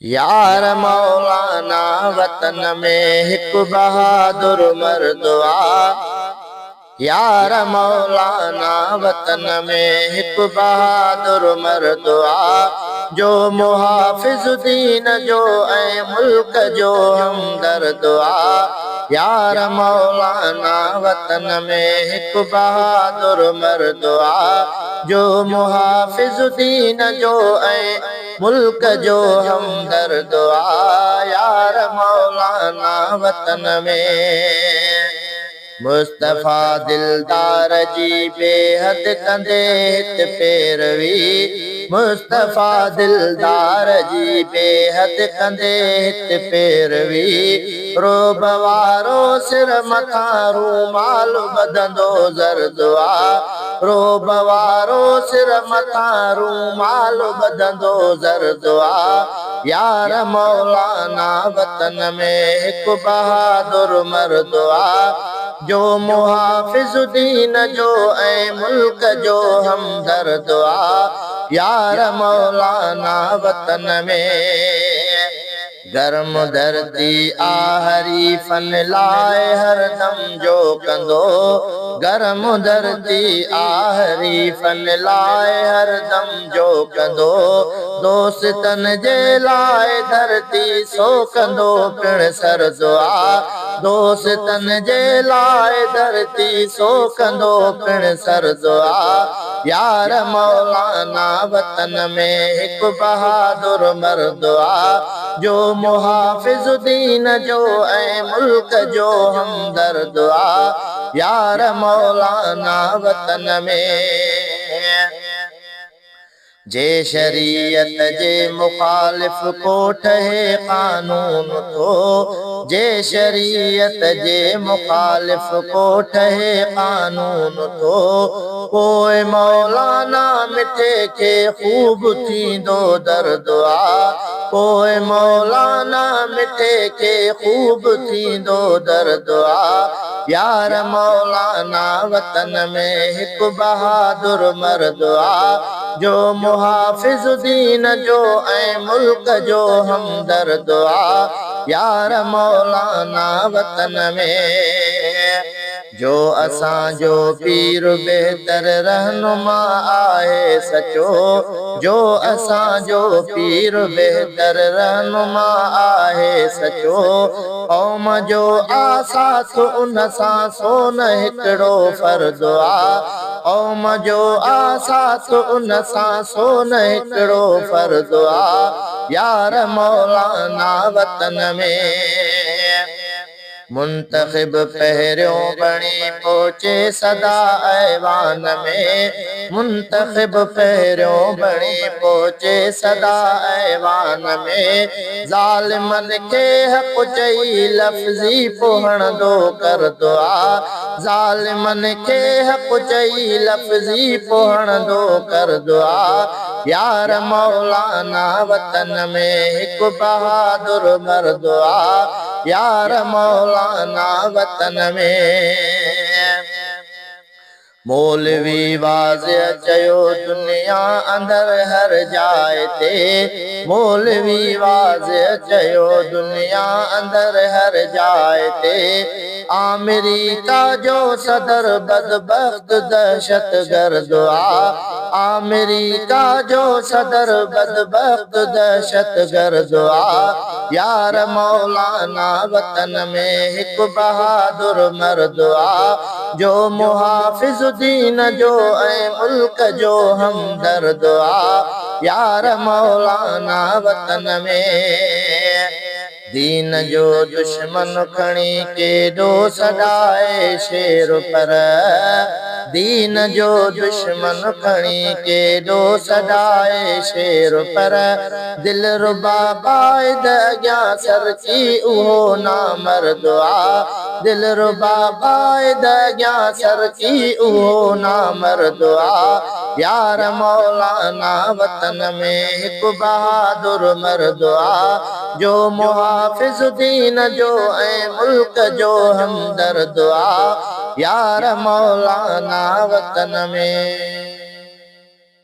यार मौलाना वतन में हिक बहादुर मर्द आ। यार मौलाना वतन में हिक बहादुर मर्द आ, जो मुहाफिज दीन जो ऐं मुल्क जो हमदर्द आ। यार मौलाना वतन में हिक बहादुर मर्द आ, जो मुहाफिज दीन जो ऐं मुल्क जो हमदर्द आ। यार मौलाना वतन में मुस्तफ़ा दिलदार जी बेहद कंदे हित पैरवी। मुस्तफ़ा दिलदार जी बेहद कंदे हित पैरवी। रोब वारो सिर मथां रूमाल बधंदो ज़र्द आ। रोब वारो सिर मथां रूमाल बधंदो ज़र्द आ। यार मौलाना वतन में हिक बहादुर मर्द आ, जो मुहाफिज दीन जो ऐं मुल्क जो हमदर्द आ। यार मौलाना वतन में गर्म धरती हरीफन लाए हरदम जो कंदो। गर्म धरती हरीफन लाए हरदम जो कंदो। दोस्तन जे लाए धरती सो कंदो पिण सरद आ। दोस्तन जे लाए धरती सो कंदो पिण सरद आ। यार मौलाना वतन में हिक बहादुर मर्द आ, जो मुहाफिज दीन जो ऐं मुल्क जो हमदर्द आ। यार मौलाना वतन में जे शरीयत जे मुखालिफ को ठहे कानून तो। जे शरीयत जे मुखालिफ को ठहे कानून तो। कोई मौलाना मिठे के खूब थींदो दर्द आ। कोई मौलाना मिठे के खूब थींदो दर्द आ। यार मौलाना वतन में हिक बहादुर मर्द आ, जो मुहाफिज दीन जो ऐं मुल्क जो हमदर्द आ। यार मौलाना वतन में जो असांजो पीर बेहतर रहनुमा आहे सचो। जो असांजो पीर बेहतर रहनुमा आहे सचो। क़ौम जो आसास उन सां सोन हिकिड़ो फर्ज़ आ। क़ौम जो आसास उन सां सोन हिकिड़ो फर्ज़ आ। यार मौलाना वतन में मुंतखिब पहिरियों बणी पहुचे सदा ऐवान में। मुंतखिब पहिरियों बणी पहुचे सदा ऐवान में। ज़ालिमन के हक़ चई लफ़्ज़ी पोहणदो करदो आ। ज़ालिमन के हक़ चई लफ़्ज़ी पोहणदो करदो आ। यार मौलाना वतन में हिक बहादुर मर्द आ। यार मौलाना वतन में मौलवी वाज़िअ चयो दुनिया अंदर हर जाए ते। मौलवी वाज़िअ चयो दुनिया अंदर हर जाए ते। अमेरिका जो सदर बदबख्त दहशत गर्द आ। अमेरिका जो सदर बदबख्त दहशत गर्द आ। यार मौलाना वतन में हिक बहादुर मर्द आ, जो मुहाफिज दीन जो ऐं मुल्क जो हमदर्द आ। यार मौलाना वतन में दीन जो दुश्मन खणी केॾो सॾाए शेर पर। दीन जो दुश्मन खणी केॾो सॾाए शेर पर। दिलरुबा बाइद अॻियां सरकी उहो नामर्द आ। दिलरुबा बाइद अॻियां सरकी उहो नामर्द आ। यार मौलाना वतन में हिक बहादुर मर्द आ, जो मुहाफिज दीन जो ऐं मुल्क जो हमदर्द आ। यार मौलाना वतन में